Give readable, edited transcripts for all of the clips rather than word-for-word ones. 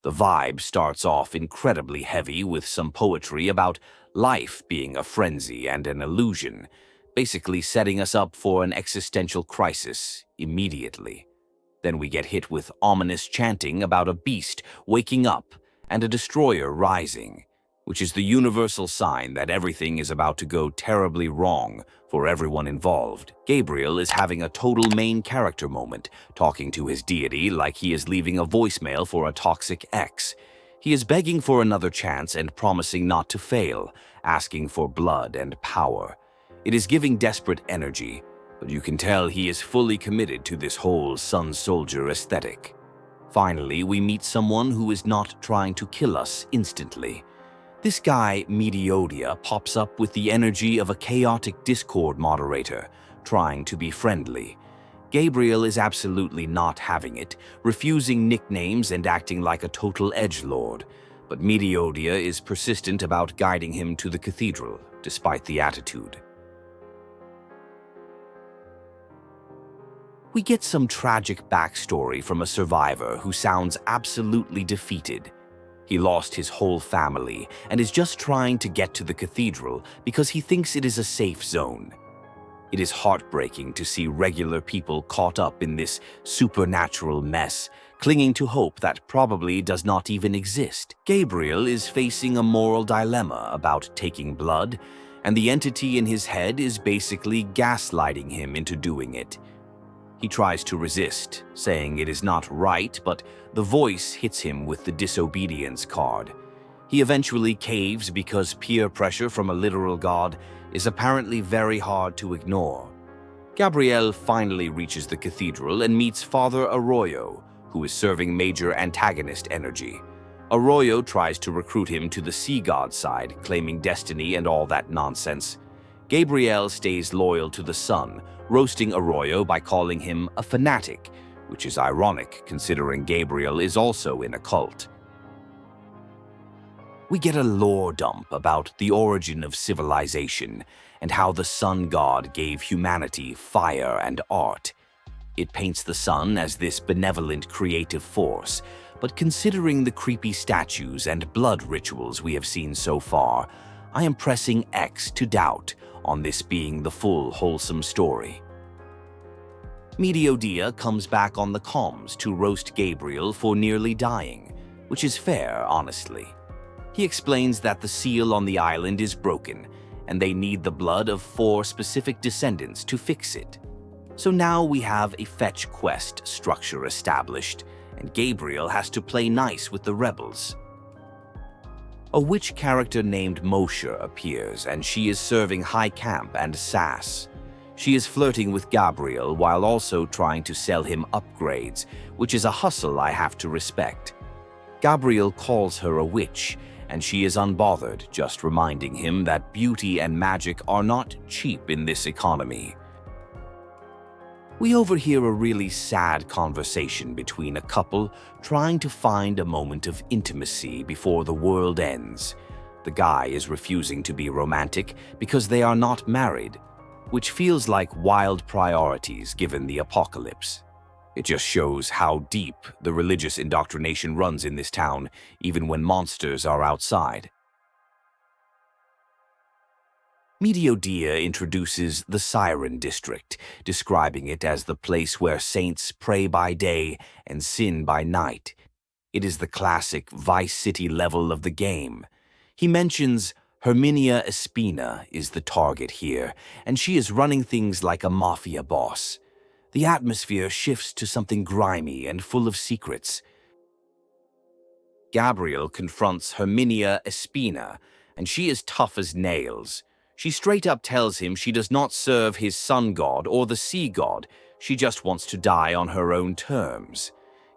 The vibe starts off incredibly heavy with some poetry about life being a frenzy and an illusion, basically setting us up for an existential crisis immediately. Then we get hit with ominous chanting about a beast waking up and a destroyer rising, which is the universal sign that everything is about to go terribly wrong for everyone involved. Gabriel is having a total main character moment, talking to his deity like he is leaving a voicemail for a toxic ex. He is begging for another chance and promising not to fail, asking for blood and power. It is giving desperate energy, but you can tell he is fully committed to this whole Sun Soldier aesthetic. Finally, we meet someone who is not trying to kill us instantly. This guy, Mediodia, pops up with the energy of a chaotic Discord moderator, trying to be friendly. Gabriel is absolutely not having it, refusing nicknames and acting like a total edgelord, but Mediodia is persistent about guiding him to the cathedral, despite the attitude. We get some tragic backstory from a survivor who sounds absolutely defeated. He lost his whole family and is just trying to get to the cathedral because he thinks it is a safe zone. It is heartbreaking to see regular people caught up in this supernatural mess, clinging to hope that probably does not even exist. Gabriel is facing a moral dilemma about taking blood, and the entity in his head is basically gaslighting him into doing it. He tries to resist, saying it is not right, but the voice hits him with the disobedience card. He eventually caves because peer pressure from a literal god is apparently very hard to ignore. Gabriel finally reaches the cathedral and meets Father Arroyo, who is serving major antagonist energy. Arroyo tries to recruit him to the sea god side, claiming destiny and all that nonsense. Gabriel stays loyal to the sun, roasting Arroyo by calling him a fanatic, which is ironic considering Gabriel is also in a cult. We get a lore dump about the origin of civilization and how the sun god gave humanity fire and art. It paints the sun as this benevolent creative force, but considering the creepy statues and blood rituals we have seen so far, I am pressing X to doubt on this being the full wholesome story. Mediodia comes back on the comms to roast Gabriel for nearly dying, which is fair, honestly. He explains that the seal on the island is broken, and they need the blood of 4 specific descendants to fix it. So now we have a fetch quest structure established, and Gabriel has to play nice with the rebels. A witch character named Moshe appears, and she is serving high camp and sass. She is flirting with Gabriel while also trying to sell him upgrades, which is a hustle I have to respect. Gabriel calls her a witch, and she is unbothered, just reminding him that beauty and magic are not cheap in this economy. We overhear a really sad conversation between a couple trying to find a moment of intimacy before the world ends. The guy is refusing to be romantic because they are not married, which feels like wild priorities given the apocalypse. It just shows how deep the religious indoctrination runs in this town, even when monsters are outside. Mediodia introduces the Siren District, describing it as the place where saints pray by day and sin by night. It is the classic Vice City level of the game. He mentions Herminia Espina is the target here, and she is running things like a mafia boss. The atmosphere shifts to something grimy and full of secrets. Gabriel confronts Herminia Espina, and she is tough as nails. She straight up tells him she does not serve his sun god or the sea god, she just wants to die on her own terms.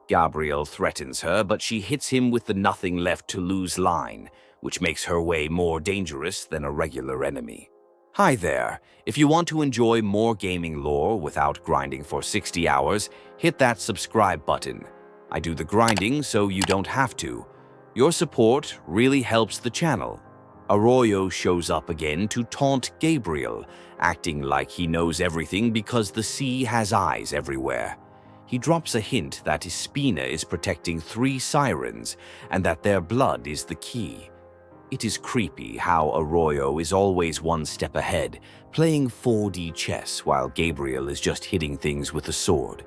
Gabriel threatens her, but she hits him with the nothing left to lose line, which makes her way more dangerous than a regular enemy. Hi there, if you want to enjoy more gaming lore without grinding for 60 hours, hit that subscribe button. I do the grinding so you don't have to. Your support really helps the channel. Arroyo shows up again to taunt Gabriel, acting like he knows everything because the sea has eyes everywhere. He drops a hint that Espina is protecting 3 sirens and that their blood is the key. It is creepy how Arroyo is always one step ahead, playing 4D chess while Gabriel is just hitting things with a sword.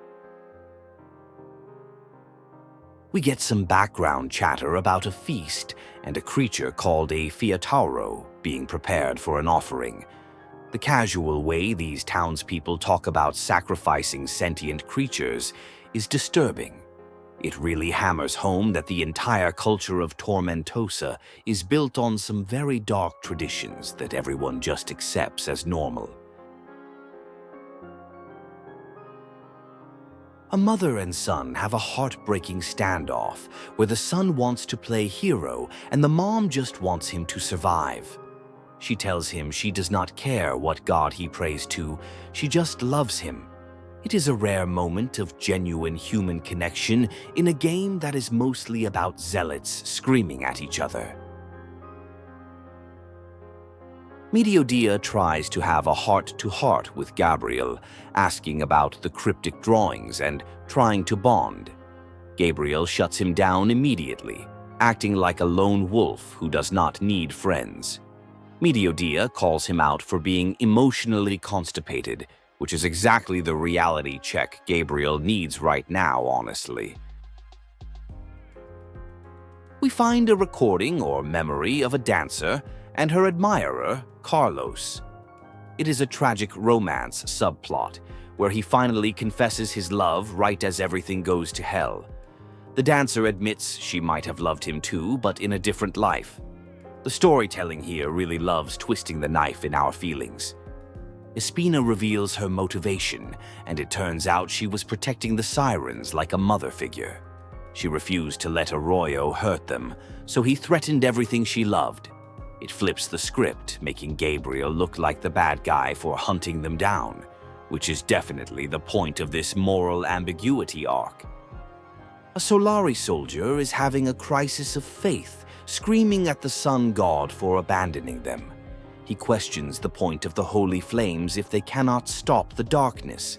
We get some background chatter about a feast and a creature called a Fiatauro being prepared for an offering. The casual way these townspeople talk about sacrificing sentient creatures is disturbing. It really hammers home that the entire culture of Tormentosa is built on some very dark traditions that everyone just accepts as normal. A mother and son have a heartbreaking standoff where the son wants to play hero and the mom just wants him to survive. She tells him she does not care what god he prays to, she just loves him. It is a rare moment of genuine human connection in a game that is mostly about zealots screaming at each other. Mediodia tries to have a heart-to-heart with Gabriel, asking about the cryptic drawings and trying to bond. Gabriel shuts him down immediately, acting like a lone wolf who does not need friends. Mediodia calls him out for being emotionally constipated, which is exactly the reality check Gabriel needs right now, honestly. We find a recording or memory of a dancer and her admirer, Carlos. It is a tragic romance subplot, where he finally confesses his love right as everything goes to hell. The dancer admits she might have loved him too, but in a different life. The storytelling here really loves twisting the knife in our feelings. Espina reveals her motivation, and it turns out she was protecting the sirens like a mother figure. She refused to let Arroyo hurt them, so he threatened everything she loved. It flips the script, making Gabriel look like the bad guy for hunting them down, which is definitely the point of this moral ambiguity arc. A Solari soldier is having a crisis of faith, screaming at the sun god for abandoning them. He questions the point of the holy flames if they cannot stop the darkness.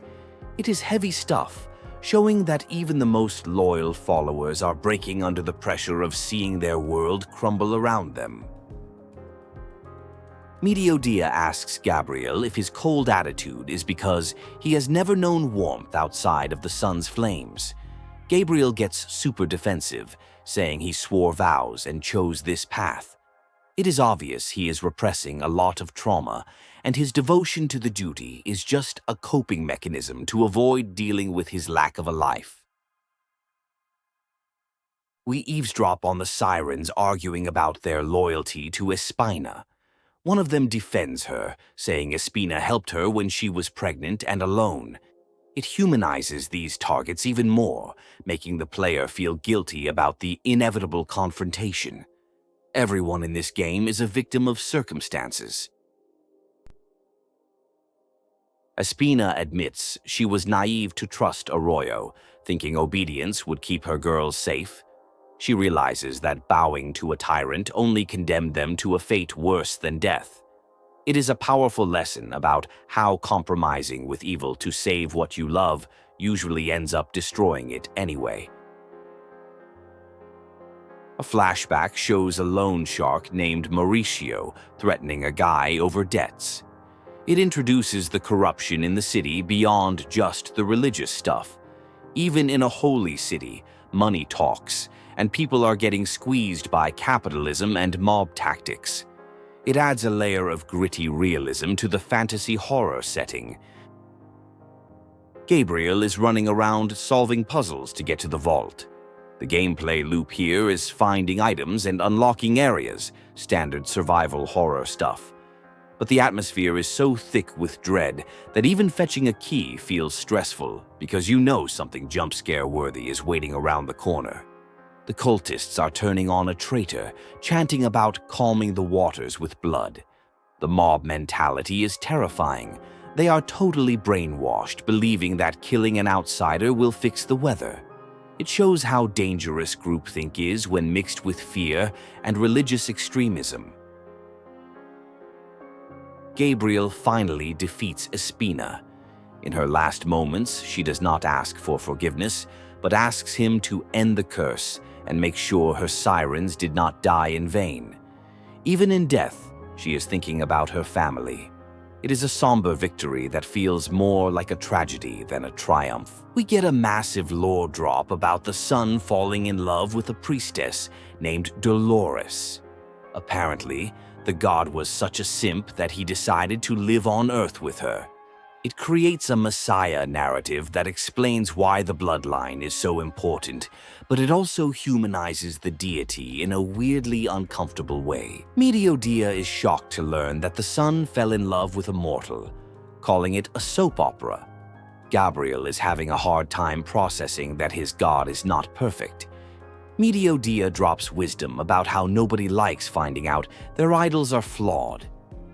It is heavy stuff, showing that even the most loyal followers are breaking under the pressure of seeing their world crumble around them. Mediodia asks Gabriel if his cold attitude is because he has never known warmth outside of the sun's flames. Gabriel gets super defensive, saying he swore vows and chose this path. It is obvious he is repressing a lot of trauma, and his devotion to the duty is just a coping mechanism to avoid dealing with his lack of a life. We eavesdrop on the sirens arguing about their loyalty to Espina. One of them defends her, saying Espina helped her when she was pregnant and alone. It humanizes these targets even more, making the player feel guilty about the inevitable confrontation. Everyone in this game is a victim of circumstances. Espina admits she was naive to trust Arroyo, thinking obedience would keep her girls safe. She realizes that bowing to a tyrant only condemned them to a fate worse than death. It is a powerful lesson about how compromising with evil to save what you love usually ends up destroying it anyway. A flashback shows a loan shark named Mauricio threatening a guy over debts. It introduces the corruption in the city beyond just the religious stuff. Even in a holy city, money talks, and people are getting squeezed by capitalism and mob tactics. It adds a layer of gritty realism to the fantasy horror setting. Gabriel is running around solving puzzles to get to the vault. The gameplay loop here is finding items and unlocking areas, standard survival horror stuff. But the atmosphere is so thick with dread that even fetching a key feels stressful because you know something jump scare worthy is waiting around the corner. The cultists are turning on a traitor, chanting about calming the waters with blood. The mob mentality is terrifying. They are totally brainwashed, believing that killing an outsider will fix the weather. It shows how dangerous groupthink is when mixed with fear and religious extremism. Gabriel finally defeats Espina. In her last moments, she does not ask for forgiveness, but asks him to end the curse and make sure her sirens did not die in vain. Even in death, she is thinking about her family. It is a somber victory that feels more like a tragedy than a triumph. We get a massive lore drop about the son falling in love with a priestess named Dolores. Apparently, the god was such a simp that he decided to live on Earth with her. It creates a messiah narrative that explains why the bloodline is so important, but it also humanizes the deity in a weirdly uncomfortable way. Mediodia is shocked to learn that the son fell in love with a mortal, calling it a soap opera. Gabriel is having a hard time processing that his god is not perfect. Mediodia drops wisdom about how nobody likes finding out their idols are flawed,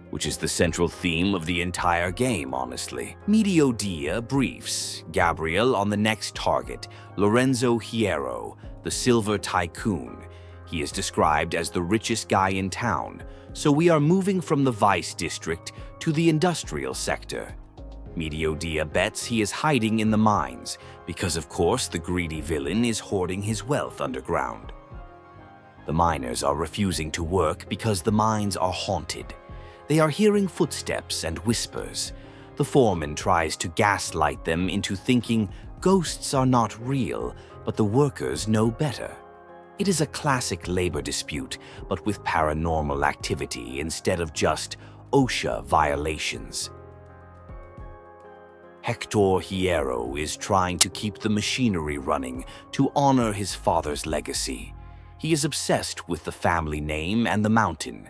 which is the central theme of the entire game, honestly. Mediodia briefs Gabriel on the next target, Lorenzo Hierro, the silver tycoon. He is described as the richest guy in town, so we are moving from the vice district to the industrial sector. Mediodia bets he is hiding in the mines, because of course the greedy villain is hoarding his wealth underground. The miners are refusing to work because the mines are haunted. They are hearing footsteps and whispers. The foreman tries to gaslight them into thinking ghosts are not real, but the workers know better. It is a classic labor dispute, but with paranormal activity instead of just OSHA violations. Hector Hierro is trying to keep the machinery running to honor his father's legacy. He is obsessed with the family name and the mountain.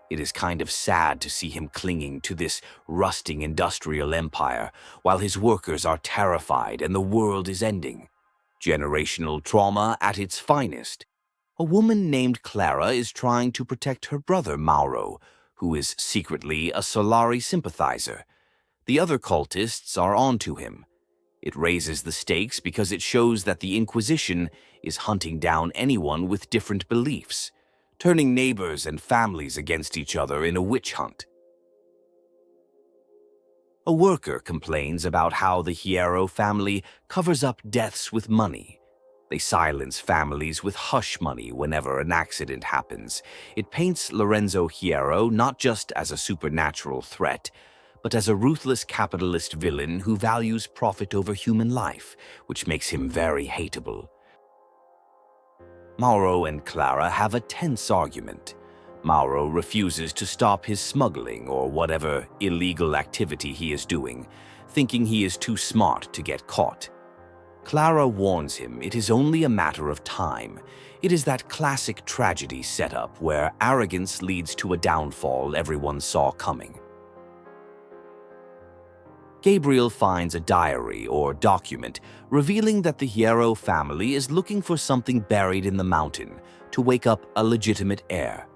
It is kind of sad to see him clinging to this rusting industrial empire while his workers are terrified and the world is ending. Generational trauma at its finest. A woman named Clara is trying to protect her brother Mauro, who is secretly a Solari sympathizer. The other cultists are onto him. It raises the stakes because it shows that the Inquisition is hunting down anyone with different beliefs, turning neighbors and families against each other in a witch hunt. A worker complains about how the Hierro family covers up deaths with money. They silence families with hush money whenever an accident happens. It paints Lorenzo Hierro not just as a supernatural threat, but as a ruthless capitalist villain who values profit over human life, which makes him very hateable. Mauro and Clara have a tense argument. Mauro refuses to stop his smuggling or whatever illegal activity he is doing, thinking he is too smart to get caught. Clara warns him it is only a matter of time. It is that classic tragedy setup where arrogance leads to a downfall everyone saw coming. Gabriel finds a diary or document revealing that the Hierro family is looking for something buried in the mountain to wake up a legitimate heir.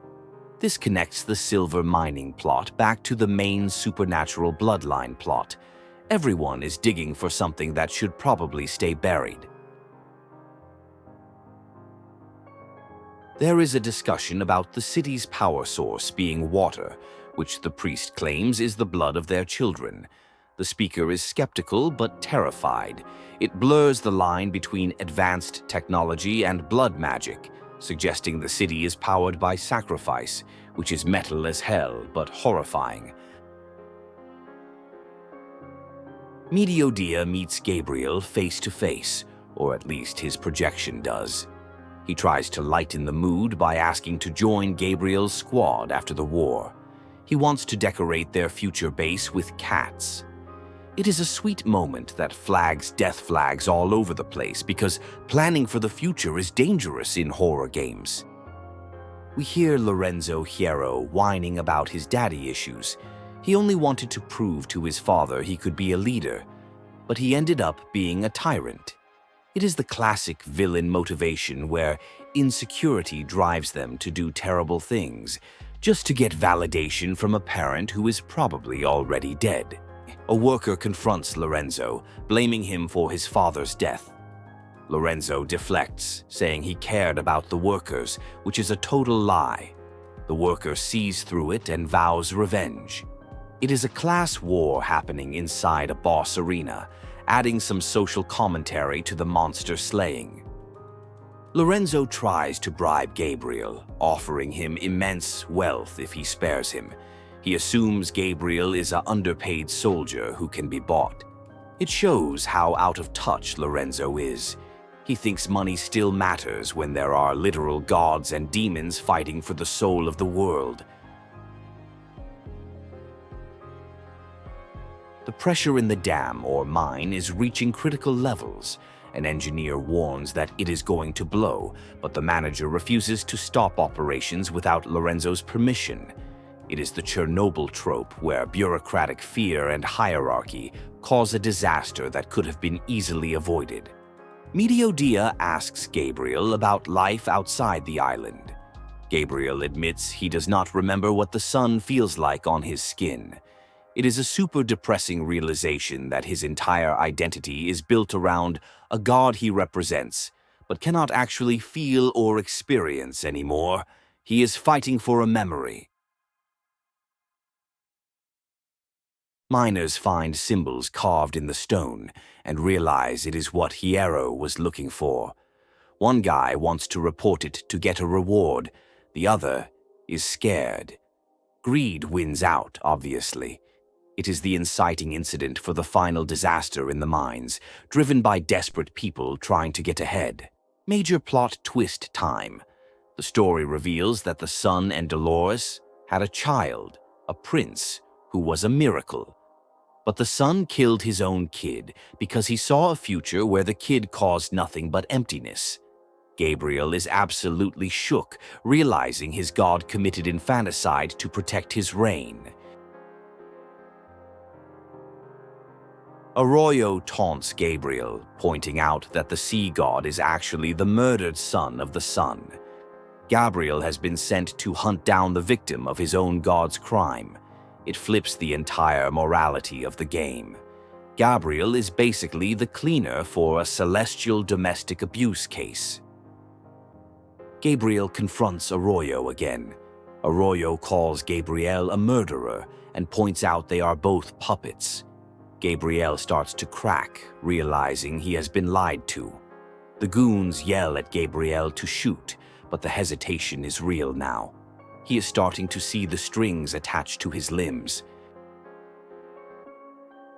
This connects the silver mining plot back to the main supernatural bloodline plot. Everyone is digging for something that should probably stay buried. There is a discussion about the city's power source being water, which the priest claims is the blood of their children. The speaker is skeptical but terrified. It blurs the line between advanced technology and blood magic, suggesting the city is powered by sacrifice, which is metal as hell but horrifying. Mediodia meets Gabriel face to face, or at least his projection does. He tries to lighten the mood by asking to join Gabriel's squad after the war. He wants to decorate their future base with cats. It is a sweet moment that flags death flags all over the place because planning for the future is dangerous in horror games. We hear Lorenzo Hierro whining about his daddy issues. He only wanted to prove to his father he could be a leader, but he ended up being a tyrant. It is the classic villain motivation where insecurity drives them to do terrible things, just to get validation from a parent who is probably already dead. A worker confronts Lorenzo, blaming him for his father's death. Lorenzo deflects, saying he cared about the workers, which is a total lie. The worker sees through it and vows revenge. It is a class war happening inside a boss arena, adding some social commentary to the monster slaying. Lorenzo tries to bribe Gabriel, offering him immense wealth if he spares him. He assumes Gabriel is an underpaid soldier who can be bought. It shows how out of touch Lorenzo is. He thinks money still matters when there are literal gods and demons fighting for the soul of the world. The pressure in the dam or mine is reaching critical levels. An engineer warns that it is going to blow, but the manager refuses to stop operations without Lorenzo's permission. It is the Chernobyl trope where bureaucratic fear and hierarchy cause a disaster that could have been easily avoided. Mediodia asks Gabriel about life outside the island. Gabriel admits he does not remember what the sun feels like on his skin. It is a super depressing realization that his entire identity is built around a god he represents, but cannot actually feel or experience anymore. He is fighting for a memory. Miners find symbols carved in the stone and realize it is what Hierro was looking for. One guy wants to report it to get a reward. The other is scared. Greed wins out, obviously. It is the inciting incident for the final disaster in the mines, driven by desperate people trying to get ahead. Major plot twist time. The story reveals that the son and Dolores had a child, a prince, who was a miracle. But the son killed his own kid because he saw a future where the kid caused nothing but emptiness. Gabriel is absolutely shook, realizing his god committed infanticide to protect his reign. Arroyo taunts Gabriel, pointing out that the sea god is actually the murdered son of the sun. Gabriel has been sent to hunt down the victim of his own god's crime. It flips the entire morality of the game. Gabriel is basically the cleaner for a celestial domestic abuse case. Gabriel confronts Arroyo again. Arroyo calls Gabriel a murderer and points out they are both puppets. Gabriel starts to crack, realizing he has been lied to. The goons yell at Gabriel to shoot, but the hesitation is real now. He is starting to see the strings attached to his limbs.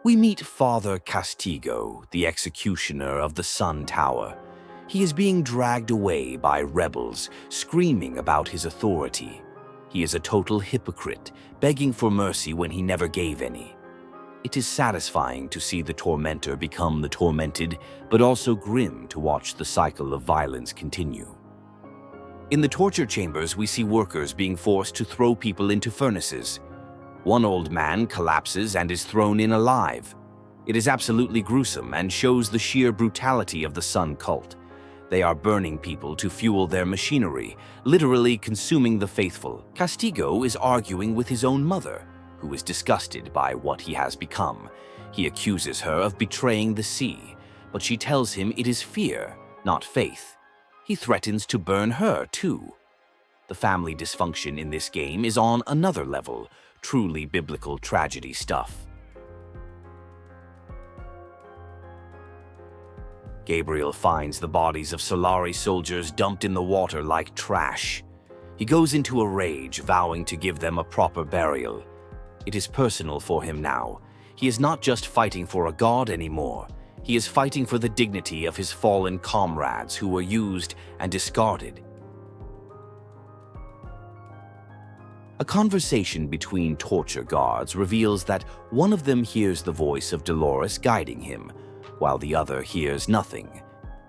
We meet Father Castigo, the executioner of the Sun Tower. He is being dragged away by rebels, screaming about his authority. He is a total hypocrite, begging for mercy when he never gave any. It is satisfying to see the tormentor become the tormented, but also grim to watch the cycle of violence continue. In the torture chambers, we see workers being forced to throw people into furnaces. One old man collapses and is thrown in alive. It is absolutely gruesome and shows the sheer brutality of the Sun cult. They are burning people to fuel their machinery, literally consuming the faithful. Castigo is arguing with his own mother, who is disgusted by what he has become. He accuses her of betraying the sea, but she tells him it is fear, not faith. He threatens to burn her, too. The family dysfunction in this game is on another level, truly biblical tragedy stuff. Gabriel finds the bodies of Solari soldiers dumped in the water like trash. He goes into a rage, vowing to give them a proper burial. It is personal for him now. He is not just fighting for a god anymore. He is fighting for the dignity of his fallen comrades who were used and discarded. A conversation between torture guards reveals that one of them hears the voice of Dolores guiding him, while the other hears nothing.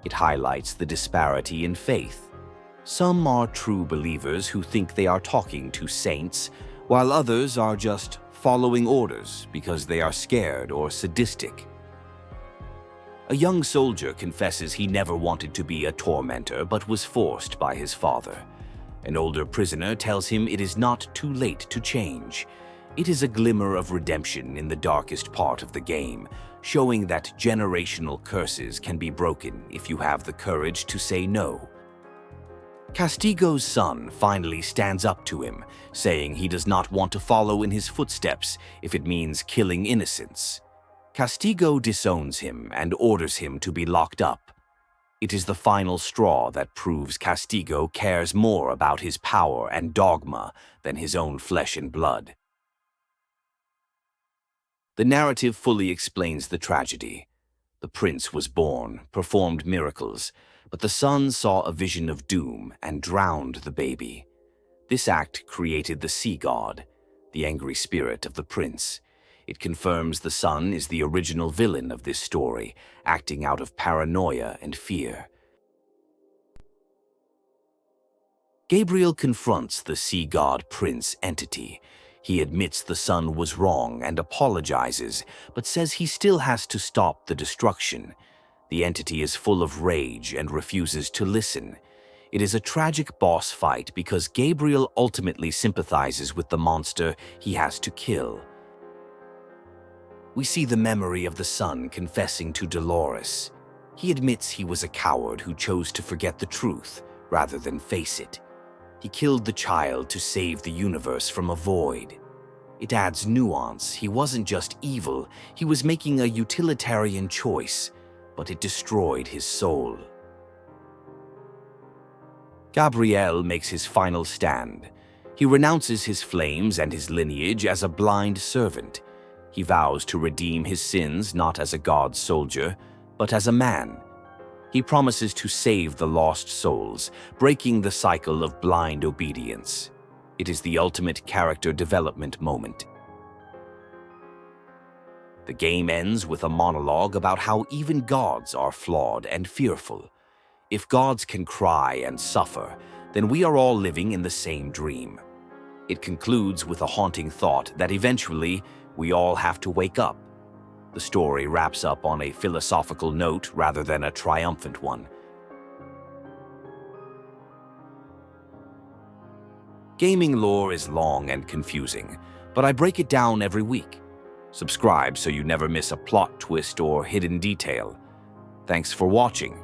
It highlights the disparity in faith. Some are true believers who think they are talking to saints, while others are just following orders because they are scared or sadistic. A young soldier confesses he never wanted to be a tormentor but was forced by his father. An older prisoner tells him it is not too late to change. It is a glimmer of redemption in the darkest part of the game, showing that generational curses can be broken if you have the courage to say no. Castigo's son finally stands up to him, saying he does not want to follow in his footsteps if it means killing innocents. Castigo disowns him and orders him to be locked up. It is the final straw that proves Castigo cares more about his power and dogma than his own flesh and blood. The narrative fully explains the tragedy. The prince was born, performed miracles, but the son saw a vision of doom and drowned the baby. This act created the sea god, the angry spirit of the prince. It confirms the son is the original villain of this story, acting out of paranoia and fear. Gabriel confronts the sea god prince entity. He admits the son was wrong and apologizes, but says he still has to stop the destruction. The entity is full of rage and refuses to listen. It is a tragic boss fight because Gabriel ultimately sympathizes with the monster he has to kill. We see the memory of the son confessing to Dolores. He admits he was a coward who chose to forget the truth rather than face it. He killed the child to save the universe from a void. It adds nuance. He wasn't just evil, he was making a utilitarian choice, but it destroyed his soul. Gabriel makes his final stand. He renounces his flames and his lineage as a blind servant. He vows to redeem his sins not as a god's soldier, but as a man. He promises to save the lost souls, breaking the cycle of blind obedience. It is the ultimate character development moment. The game ends with a monologue about how even gods are flawed and fearful. If gods can cry and suffer, then we are all living in the same dream. It concludes with a haunting thought that eventually we all have to wake up. The story wraps up on a philosophical note rather than a triumphant one. Gaming lore is long and confusing, but I break it down every week. Subscribe so you never miss a plot twist or hidden detail. Thanks for watching.